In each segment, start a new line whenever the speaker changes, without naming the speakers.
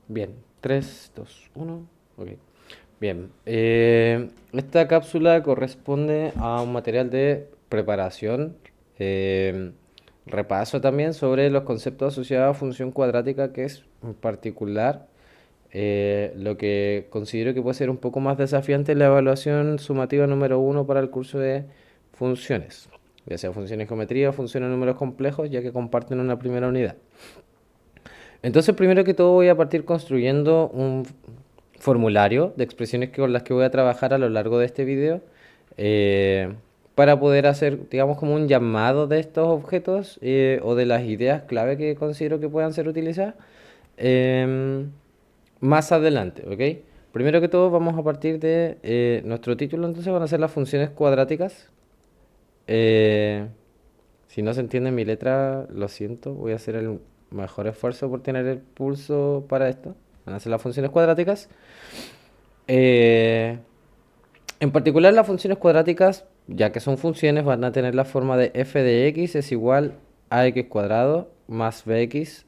Bien, 3, 2, 1. Ok. Bien. Esta cápsula corresponde a un material de preparación, eh, repaso también sobre los conceptos asociados a función cuadrática, que es en particular lo que considero que puede ser un poco más desafiante en la evaluación sumativa número uno para el curso de funciones, ya sea funciones de geometría o funciones de números complejos, ya que comparten una primera unidad. Entonces, primero que todo, voy a partir construyendo un formulario de expresiones con las que voy a trabajar a lo largo de este video, eh, para poder hacer, digamos, como un llamado de estos objetos, o de las ideas clave que considero que puedan ser utilizadas em, más adelante, ¿ok? Primero que todo, vamos a partir de nuestro título, entonces van a ser las funciones cuadráticas. Eh, si no se entiende mi letra, lo siento, voy a hacer el mejor esfuerzo por tener el pulso para esto. Van a ser las funciones cuadráticas. Eh, en particular, las funciones cuadráticas, ya que son funciones, van a tener la forma de f de x es igual a x cuadrado más bx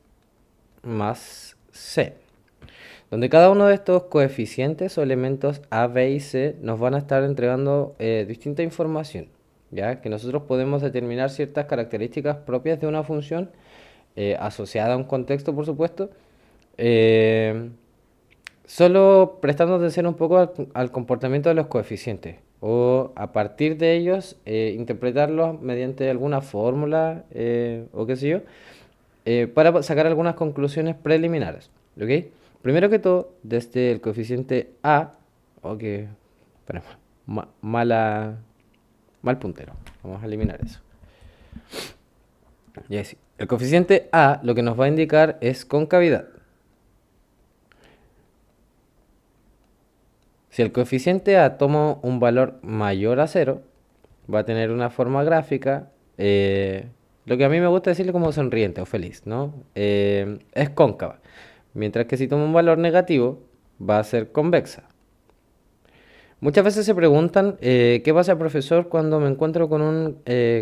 más c, donde cada uno de estos coeficientes o elementos a, b y c nos van a estar entregando distinta información, ya que nosotros podemos determinar ciertas características propias de una función, asociada a un contexto, por supuesto, eh, solo prestando atención un poco al comportamiento de los coeficientes, o a partir de ellos interpretarlos mediante alguna fórmula, o qué sé yo, para sacar algunas conclusiones preliminares. ¿Ok? Primero que todo, desde el coeficiente A, o que, espera, mal puntero, vamos a eliminar eso. Ya sí. El coeficiente A lo que nos va a indicar es concavidad. Si el coeficiente A toma un valor mayor a cero, va a tener una forma gráfica, lo que a mí me gusta decirle como sonriente o feliz, ¿no? Es cóncava. Mientras que si toma un valor negativo, va a ser convexa. Muchas veces se preguntan, ¿qué pasa, profesor, cuando me encuentro con un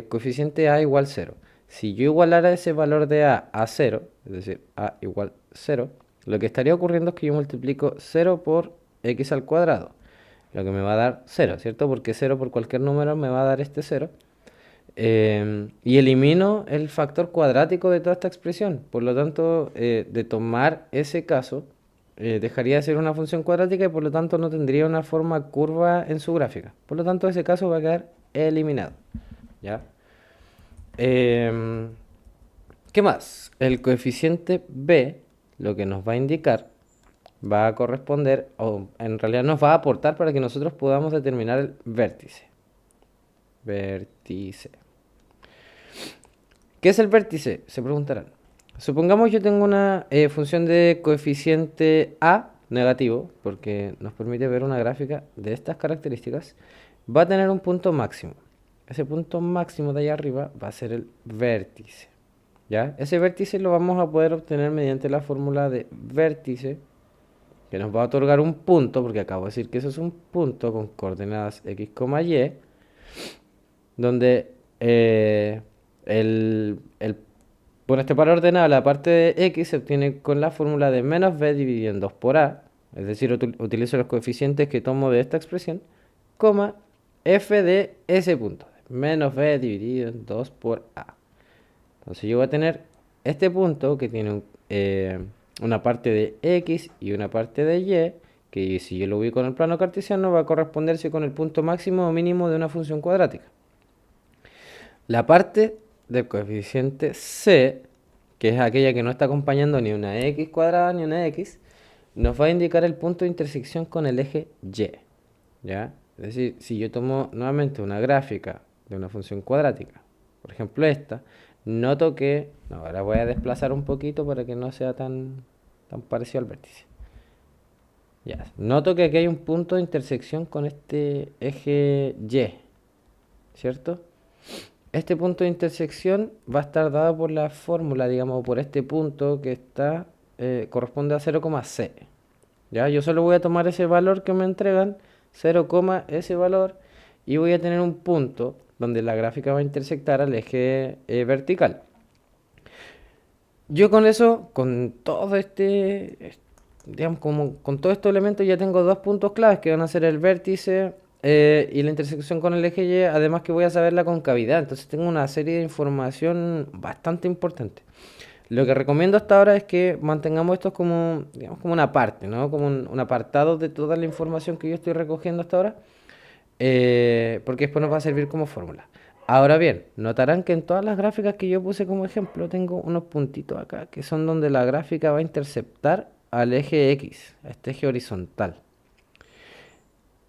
coeficiente A igual cero? Si yo igualara ese valor de A cero, es decir, A igual cero, lo que estaría ocurriendo es que yo multiplico cero por x al cuadrado, lo que me va a dar cero, ¿cierto? Porque cero por cualquier número me va a dar este cero. Y elimino el factor cuadrático de toda esta expresión. Por lo tanto, de tomar ese caso, dejaría de ser una función cuadrática y por lo tanto no tendría una forma curva en su gráfica. Por lo tanto, ese caso va a quedar eliminado. ¿Ya? Em, ¿Qué más? El coeficiente b, lo que nos va a indicar, va a corresponder, o en realidad nos va a aportar para que nosotros podamos determinar el vértice. Vértice. ¿Qué es el vértice? Se preguntarán. Supongamos yo tengo una función de coeficiente a negativo, porque nos permite ver una gráfica de estas características. Va a tener un punto máximo. Ese punto máximo de allá arriba va a ser el vértice. ¿Ya? Ese vértice lo vamos a poder obtener mediante la fórmula de vértice, que nos va a otorgar un punto, porque acabo de decir que eso es un punto con coordenadas x, y, donde bueno, este par ordenado, la parte de x se obtiene con la fórmula de menos b dividido en 2 por a, es decir, utilizo los coeficientes que tomo de esta expresión, coma f de ese punto, menos b dividido en 2 por a. Entonces yo voy a tener este punto que tiene una parte de x y una parte de y, que si yo lo ubico en el plano cartesiano va a corresponderse con el punto máximo o mínimo de una función cuadrática. La parte del coeficiente c, que es aquella que no está acompañando ni una x cuadrada ni una x, nos va a indicar el punto de intersección con el eje y. ¿Ya? Es decir, si yo tomo nuevamente una gráfica de una función cuadrática, por ejemplo esta, noto que, no, ahora voy a desplazar un poquito para que no sea tan parecido al vértice. Ya, noto que aquí hay un punto de intersección con este eje y, ¿cierto? Este punto de intersección va a estar dado por la fórmula, digamos, por este punto que está, corresponde a 0,c. ¿Ya? Yo solo voy a tomar ese valor que me entregan, 0, ese valor, y voy a tener un punto donde la gráfica va a intersectar al eje vertical. Yo con eso, con todo digamos, como con todos estos elementos ya tengo dos puntos claves que van a ser el vértice y la intersección con el eje Y, además que voy a saber la concavidad, entonces tengo una serie de información bastante importante. Lo que recomiendo hasta ahora es que mantengamos esto como, digamos, como una parte, ¿no? Como un apartado de toda la información que yo estoy recogiendo hasta ahora, porque después nos va a servir como fórmula. Ahora bien, notarán que en todas las gráficas que yo puse como ejemplo tengo unos puntitos acá que son donde la gráfica va a interceptar al eje X, a este eje horizontal.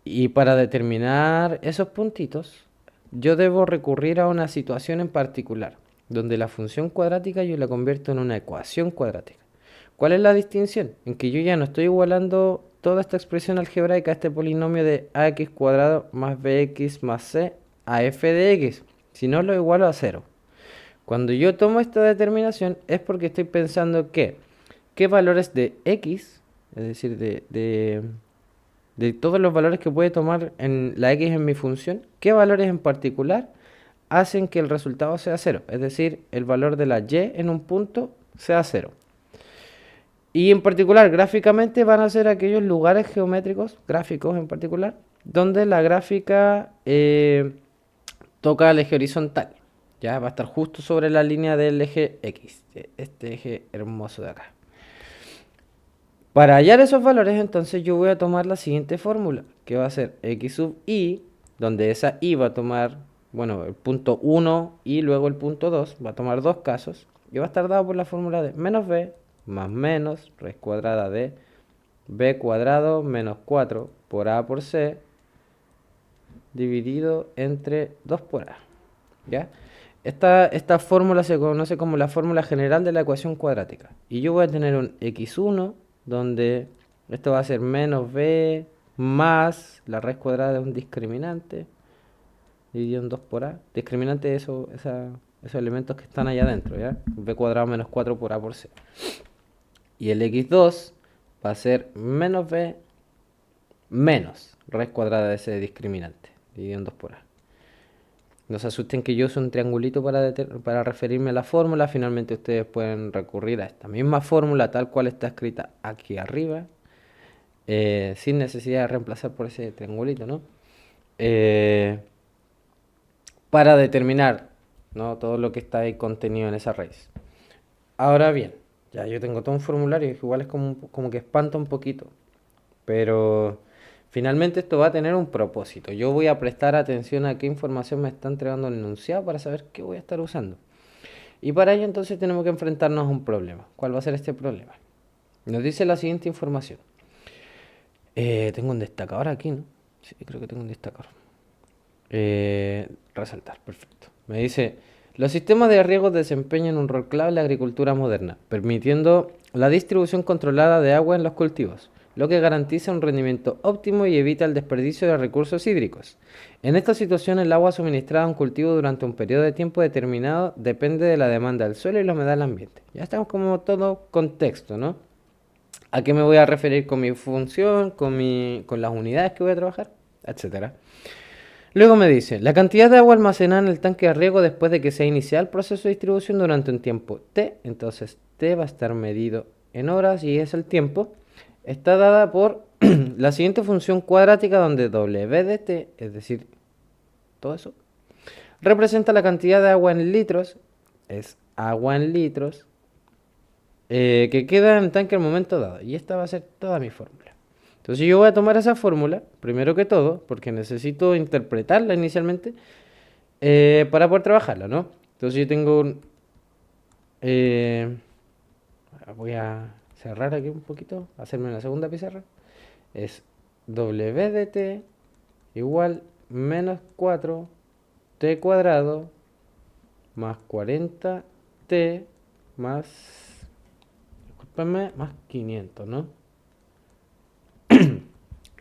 Y para determinar esos puntitos, yo debo recurrir a una situación en particular, donde la función cuadrática yo la convierto en una ecuación cuadrática. ¿Cuál es la distinción? En que yo ya no estoy igualando toda esta expresión algebraica, este polinomio de ax cuadrado más bx más c a f de x, sino lo igualo a cero. Cuando yo tomo esta determinación es porque estoy pensando que qué valores de x, es decir, de todos los valores que puede tomar en la x en mi función, qué valores en particular hacen que el resultado sea cero, es decir, el valor de la y en un punto sea cero. Y en particular, gráficamente van a ser aquellos lugares geométricos, gráficos en particular, donde la gráfica toca el eje horizontal. Ya va a estar justo sobre la línea del eje X, este eje hermoso de acá. Para hallar esos valores, entonces yo voy a tomar la siguiente fórmula, que va a ser x sub i, donde esa i va a tomar, bueno, el punto 1 y luego el punto 2, va a tomar dos casos, y va a estar dado por la fórmula de menos b más menos raíz cuadrada de b cuadrado menos 4 por a por c, dividido entre 2 por a. ¿Ya? Esta fórmula se conoce como la fórmula general de la ecuación cuadrática. Y yo voy a tener un x1, donde esto va a ser menos b más la raíz cuadrada de un discriminante, dividido en 2 por a. Discriminante de esos elementos que están allá adentro, ¿ya? B cuadrado menos 4 por a por c. Y el x2 va a ser menos b menos raíz cuadrada de ese discriminante, dividido en 2 por a. No se asusten que yo uso un triangulito para referirme a la fórmula. Finalmente ustedes pueden recurrir a esta misma fórmula tal cual está escrita aquí arriba, sin necesidad de reemplazar por ese triangulito, ¿no? Eh, para determinar, ¿no?, todo lo que está ahí contenido en esa raíz. Ahora bien, ya yo tengo todo un formulario que igual es como que espanta un poquito, pero finalmente esto va a tener un propósito. Yo voy a prestar atención a qué información me está entregando el enunciado para saber qué voy a estar usando. Y para ello entonces tenemos que enfrentarnos a un problema. ¿Cuál va a ser este problema? Nos dice la siguiente información. Tengo un destacador aquí, ¿no? Sí, creo que tengo un destacador. Resaltar, perfecto. Me dice, los sistemas de riego desempeñan un rol clave en la agricultura moderna, permitiendo la distribución controlada de agua en los cultivos, lo que garantiza un rendimiento óptimo y evita el desperdicio de recursos hídricos. En esta situación, el agua suministrada a un cultivo durante un periodo de tiempo determinado depende de la demanda del suelo y la humedad del ambiente. Ya estamos como todo contexto, ¿no? ¿A qué me voy a referir con mi función, con las unidades que voy a trabajar, etcétera? Luego me dice, la cantidad de agua almacenada en el tanque de riego después de que se inicia el proceso de distribución durante un tiempo t, entonces t va a estar medido en horas y es el tiempo, está dada por la siguiente función cuadrática donde w de t, es decir, todo eso, representa la cantidad de agua en litros, es agua en litros, que queda en el tanque al momento dado. Y esta va a ser toda mi fórmula. Entonces yo voy a tomar esa fórmula, primero que todo, porque necesito interpretarla inicialmente para poder trabajarla, ¿no? Entonces yo tengo un... eh, voy a cerrar aquí un poquito, hacerme una segunda pizarra. Es w de t igual menos 4t cuadrado más 40t más... discúlpenme, más 500, ¿no?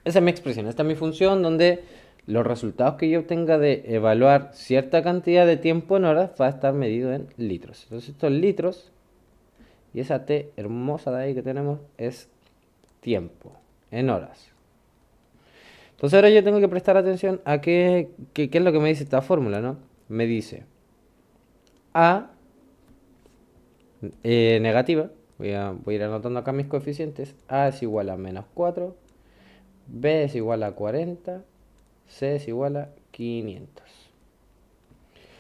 Esa es mi expresión, esta es mi función donde los resultados que yo obtenga de evaluar cierta cantidad de tiempo en horas va a estar medido en litros. Entonces estos litros y esa T hermosa de ahí que tenemos es tiempo en horas. Entonces ahora yo tengo que prestar atención a qué es lo que me dice esta fórmula, ¿no? Me dice A negativa voy a ir anotando acá mis coeficientes. A es igual a menos 4, B es igual a 40, C es igual a 500.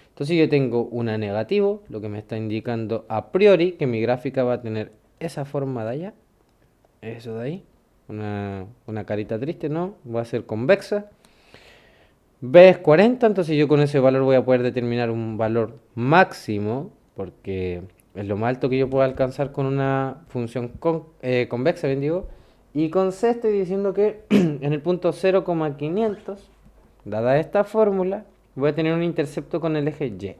Entonces yo tengo una negativo, lo que me está indicando a priori que mi gráfica va a tener esa forma de allá, eso de ahí, una carita triste, ¿no? Va a ser convexa. B es 40, entonces yo con ese valor voy a poder determinar un valor máximo, porque es lo más alto que yo puedo alcanzar con una función convexa, bien digo. Y con C estoy diciendo que en el punto 0,500, dada esta fórmula, voy a tener un intercepto con el eje Y.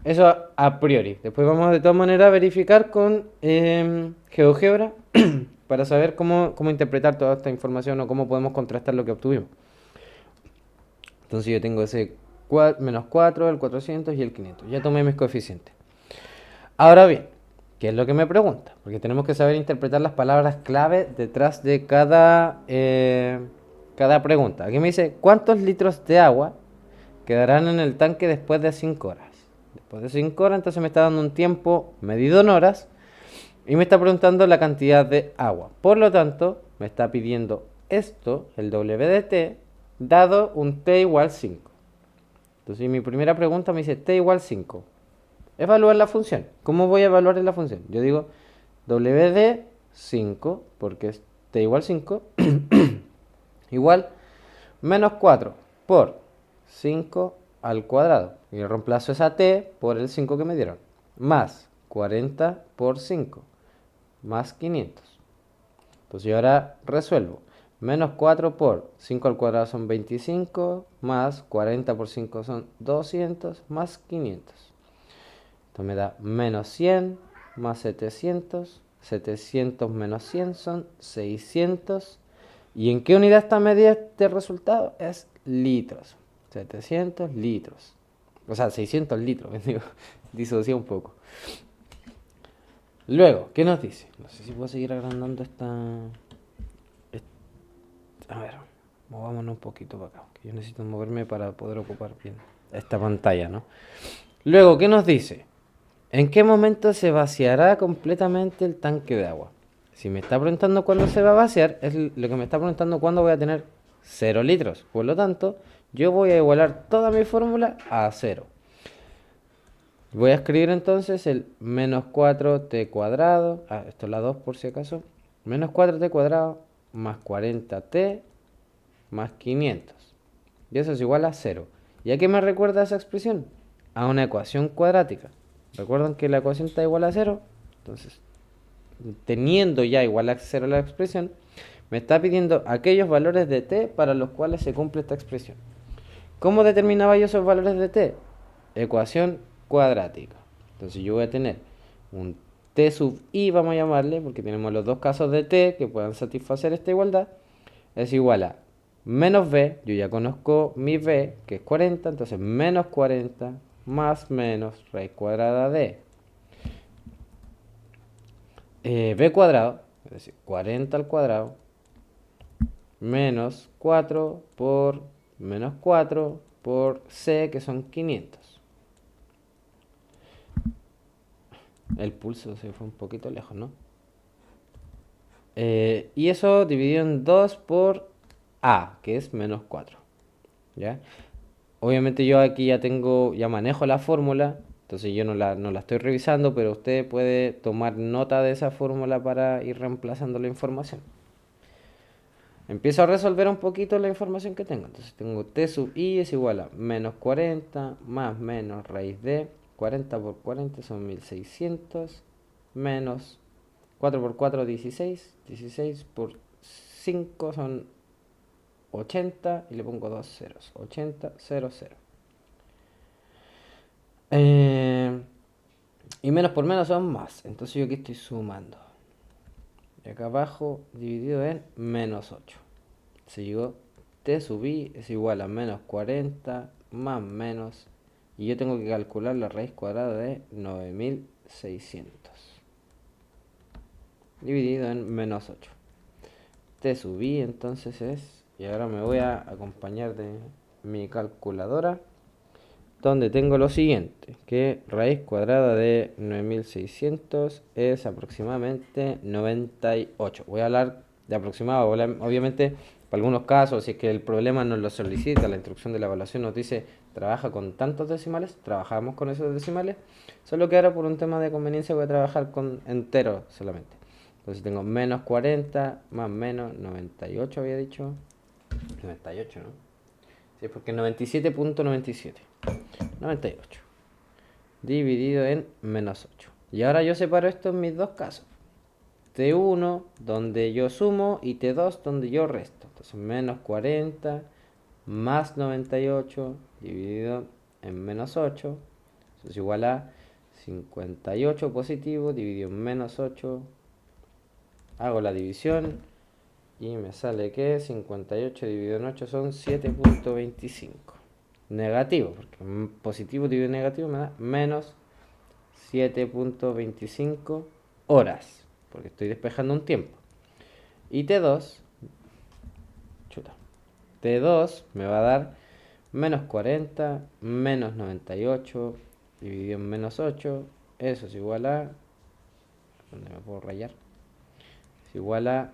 Eso a priori. Después vamos de todas maneras a verificar con GeoGebra para saber cómo interpretar toda esta información o cómo podemos contrastar lo que obtuvimos. Entonces yo tengo ese menos 4, el 400 y el 500. Ya tomé mis coeficientes. Ahora bien, ¿qué es lo que me pregunta? Porque tenemos que saber interpretar las palabras clave detrás de cada pregunta. Aquí me dice, ¿cuántos litros de agua quedarán en el tanque después de 5 horas? Después de 5 horas, entonces me está dando un tiempo medido en horas y me está preguntando la cantidad de agua. Por lo tanto, me está pidiendo esto, el W de T, dado un T igual 5. Entonces mi primera pregunta me dice T igual 5. Evaluar la función. ¿Cómo voy a evaluar la función? Yo digo W de 5, porque es T igual 5, igual menos 4 por 5 al cuadrado. Y reemplazo esa T por el 5 que me dieron. Más 40 por 5, más 500. Entonces yo ahora resuelvo. Menos 4 por 5 al cuadrado son 25, más 40 por 5 son 200, más 500. Esto me da menos 100, más 700, 700 menos 100 son 600. ¿Y en qué unidad está medida este resultado? Es litros. 700 litros. O sea, 600 litros, digo, disocié un poco. Luego, ¿qué nos dice? No sé si puedo seguir agrandando esta... A ver, movámonos un poquito para acá, que yo necesito moverme para poder ocupar bien esta pantalla, ¿no? Luego, ¿qué nos dice? ¿En qué momento se vaciará completamente el tanque de agua? Si me está preguntando cuándo se va a vaciar, es lo que me está preguntando cuándo voy a tener 0 litros. Por lo tanto, yo voy a igualar toda mi fórmula a 0. Voy a escribir entonces el menos 4t cuadrado, esto es la 2 por si acaso, menos 4t cuadrado más 40t más 500. Y eso es igual a 0. ¿Y a qué me recuerda esa expresión? A una ecuación cuadrática. ¿Recuerdan que la ecuación está igual a 0? Entonces, teniendo ya igual a 0 la expresión, me está pidiendo aquellos valores de t para los cuales se cumple esta expresión. ¿Cómo determinaba yo esos valores de t? Ecuación cuadrática. Entonces yo voy a tener un t sub i, vamos a llamarle, porque tenemos los dos casos de t que puedan satisfacer esta igualdad, es igual a menos b, yo ya conozco mi b, que es 40, entonces menos 40 más menos raíz cuadrada de b cuadrado, es decir, 40 al cuadrado, menos 4 por menos 4 por c, que son 500. El pulso se fue un poquito lejos, ¿no? Y eso dividido en 2 por a, que es menos 4. ¿Ya? Obviamente yo aquí ya manejo la fórmula, entonces yo no la estoy revisando, pero usted puede tomar nota de esa fórmula para ir reemplazando la información. Empiezo a resolver un poquito la información que tengo. Entonces tengo t sub i es igual a menos 40 más menos raíz de 40 por 40 son 1600 menos 4 por 4 16, 16 por 5 son 80 y le pongo dos ceros, 80, 0, 0. Y menos por menos son más, entonces yo aquí estoy sumando. Y acá abajo dividido en menos 8. Se llegó t sub i es igual a menos 40 más menos, y yo tengo que calcular la raíz cuadrada de 9600 dividido en menos 8. T sub i entonces es, y ahora me voy a acompañar de mi calculadora, donde tengo lo siguiente, que raíz cuadrada de 9600 es aproximadamente 98. Voy a hablar de aproximado, obviamente, para algunos casos, si es que el problema nos lo solicita, la instrucción de la evaluación nos dice, trabaja con tantos decimales, trabajamos con esos decimales, solo que ahora por un tema de conveniencia voy a trabajar con enteros solamente. Entonces tengo menos 40 más menos 98, había dicho. 98, ¿no? Sí, porque 97.97. 98. Dividido en menos 8. Y ahora yo separo esto en mis dos casos. T1 donde yo sumo y T2 donde yo resto. Entonces menos 40 más 98 dividido en menos 8. Eso es igual a 58 positivo dividido en menos 8. Hago la división y me sale que 58 dividido en 8 son 7.25. Negativo, porque positivo dividido en negativo me da menos 7.25 horas, porque estoy despejando un tiempo. Y T2, T2 me va a dar menos 40 menos 98 dividido en menos 8. Eso es igual a, ¿dónde me puedo rayar? Es igual a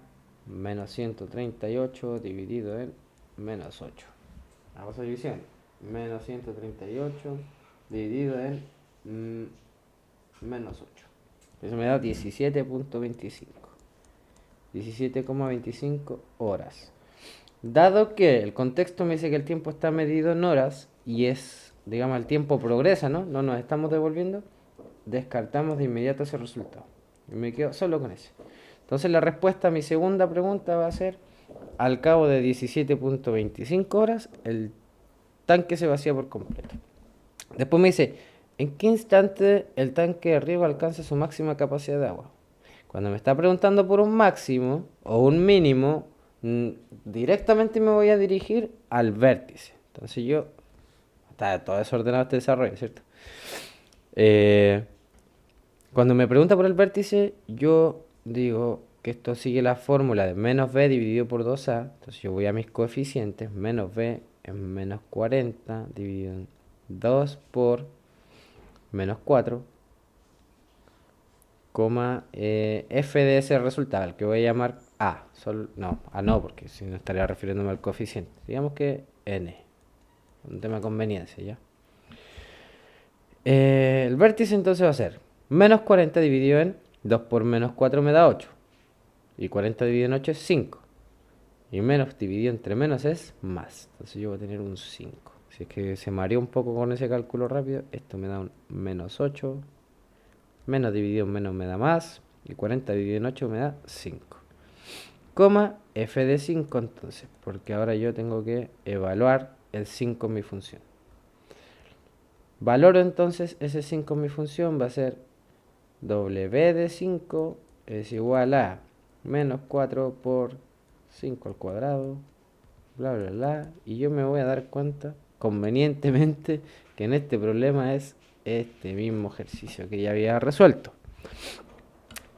menos 138 dividido en menos 8. Hago esa división. Menos 138 dividido en menos 8. Eso me da 17.25. 17,25 horas. Dado que el contexto me dice que el tiempo está medido en horas y es, digamos, el tiempo progresa, ¿no? No nos estamos devolviendo, descartamos de inmediato ese resultado. Y me quedo solo con ese. Entonces la respuesta a mi segunda pregunta va a ser, al cabo de 17.25 horas, el tanque se vacía por completo. Después me dice, ¿en qué instante el tanque de riego alcanza su máxima capacidad de agua? Cuando me está preguntando por un máximo o un mínimo, directamente me voy a dirigir al vértice. Entonces yo, está todo desordenado este desarrollo, ¿cierto? Cuando me pregunta por el vértice, yo digo que esto sigue la fórmula de menos b dividido por 2a. Entonces yo voy a mis coeficientes, menos b en menos 40 dividido en 2 por menos 4, coma f de ese resultado, el que voy a llamar a. A no, porque si no estaría refiriéndome al coeficiente. Digamos que n. Un tema de conveniencia, ¿ya? El vértice entonces va a ser menos 40 dividido en 2 por menos 4 me da 8. Y 40 dividido en 8 es 5. Y menos dividido entre menos es más. Entonces yo voy a tener un 5. Si es que se mareó un poco con ese cálculo rápido, esto me da un menos 8. Menos dividido en menos me da más. Y 40 dividido en 8 me da 5. Coma f de 5 entonces. Porque ahora yo tengo que evaluar el 5 en mi función. Valoro entonces ese 5 en mi función. Va a ser w de 5 es igual a menos 4 por 5 al cuadrado, bla bla bla, y yo me voy a dar cuenta convenientemente que en este problema es este mismo ejercicio que ya había resuelto.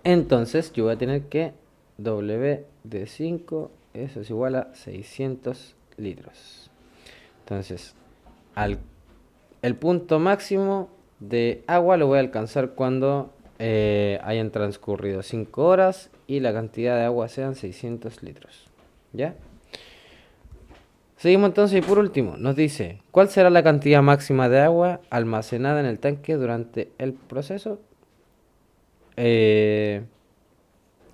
Entonces yo voy a tener que w de 5, eso es igual a 600 litros. Entonces el punto máximo de agua lo voy a alcanzar cuando hayan transcurrido 5 horas y la cantidad de agua sean 600 litros. ¿Ya? Seguimos entonces y por último nos dice, ¿cuál será la cantidad máxima de agua almacenada en el tanque durante el proceso? Creo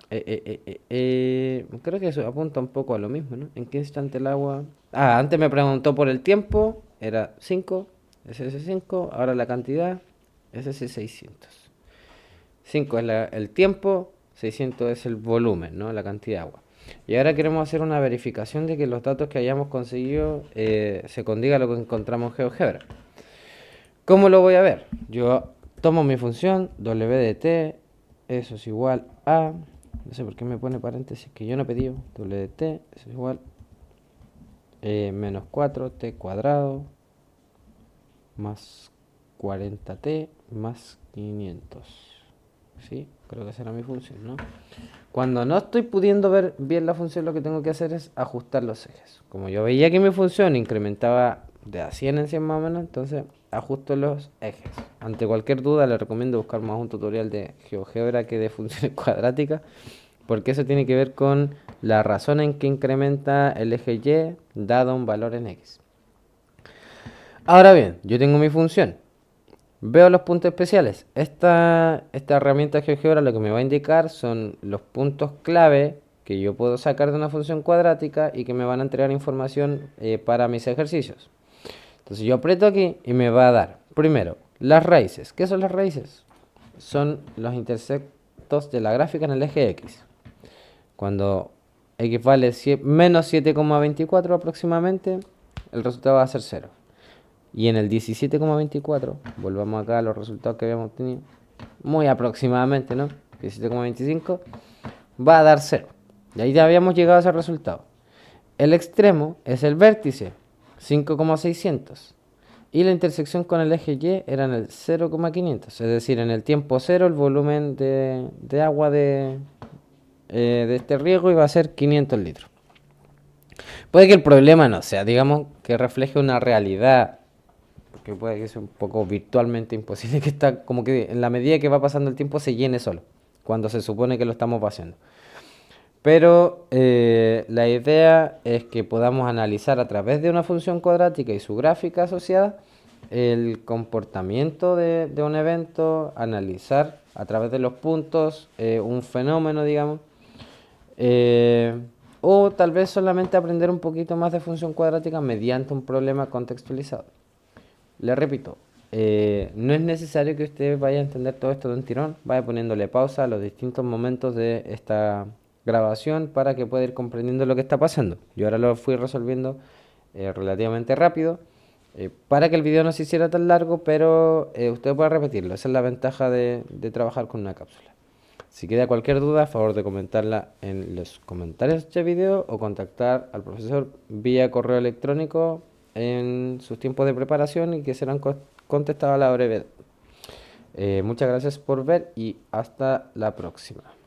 que eso apunta un poco a lo mismo, ¿no? ¿En qué instante el agua? Antes me preguntó por el tiempo, era 5, ese es 5, ahora la cantidad, ese es 600. 5 es el tiempo, 600 es el volumen, ¿no? La cantidad de agua. Y ahora queremos hacer una verificación de que los datos que hayamos conseguido se condiga a lo que encontramos en GeoGebra. ¿Cómo lo voy a ver? Yo tomo mi función w de t, eso es igual a, no sé por qué me pone paréntesis que yo no pedí, w de t, eso es igual menos 4t cuadrado más 40t más 500. ¿Sí? Creo que será mi función, ¿no? Cuando no estoy pudiendo ver bien la función, lo que tengo que hacer es ajustar los ejes. Como yo veía que mi función incrementaba de a 100 en 100 más o menos, entonces ajusto los ejes. Ante cualquier duda les recomiendo buscar más un tutorial de GeoGebra que de funciones cuadráticas, porque eso tiene que ver con la razón en que incrementa el eje Y dado un valor en X. Ahora bien, yo tengo mi función. Veo los puntos especiales. Esta herramienta GeoGebra lo que me va a indicar son los puntos clave que yo puedo sacar de una función cuadrática y que me van a entregar información para mis ejercicios. Entonces yo aprieto aquí y me va a dar, primero, las raíces. ¿Qué son las raíces? Son los intersectos de la gráfica en el eje X. Cuando X vale menos 7,24 aproximadamente, el resultado va a ser 0. Y en el 17,24, volvamos acá a los resultados que habíamos obtenido, muy aproximadamente, ¿no? 17,25, va a dar 0. Y ahí ya habíamos llegado a ese resultado. El extremo es el vértice, 5,600. Y la intersección con el eje Y era en el 0,500. Es decir, en el tiempo 0 el volumen de agua de este riego iba a ser 500 litros. Puede que el problema no sea, digamos, que refleje una realidad, que puede que sea un poco virtualmente imposible, que está como que en la medida que va pasando el tiempo se llene solo, cuando se supone que lo estamos vaciando. Pero la idea es que podamos analizar a través de una función cuadrática y su gráfica asociada el comportamiento de un evento, analizar a través de los puntos un fenómeno, digamos, eh, o tal vez solamente aprender un poquito más de función cuadrática mediante un problema contextualizado. Le repito, no es necesario que usted vaya a entender todo esto de un tirón, vaya poniéndole pausa a los distintos momentos de esta grabación para que pueda ir comprendiendo lo que está pasando. Yo ahora lo fui resolviendo relativamente rápido para que el video no se hiciera tan largo, pero usted puede repetirlo. Esa es la ventaja de trabajar con una cápsula. Si queda cualquier duda, a favor de comentarla en los comentarios de este video o contactar al profesor vía correo electrónico en sus tiempos de preparación y que serán contestados a la brevedad. Muchas gracias por ver y hasta la próxima.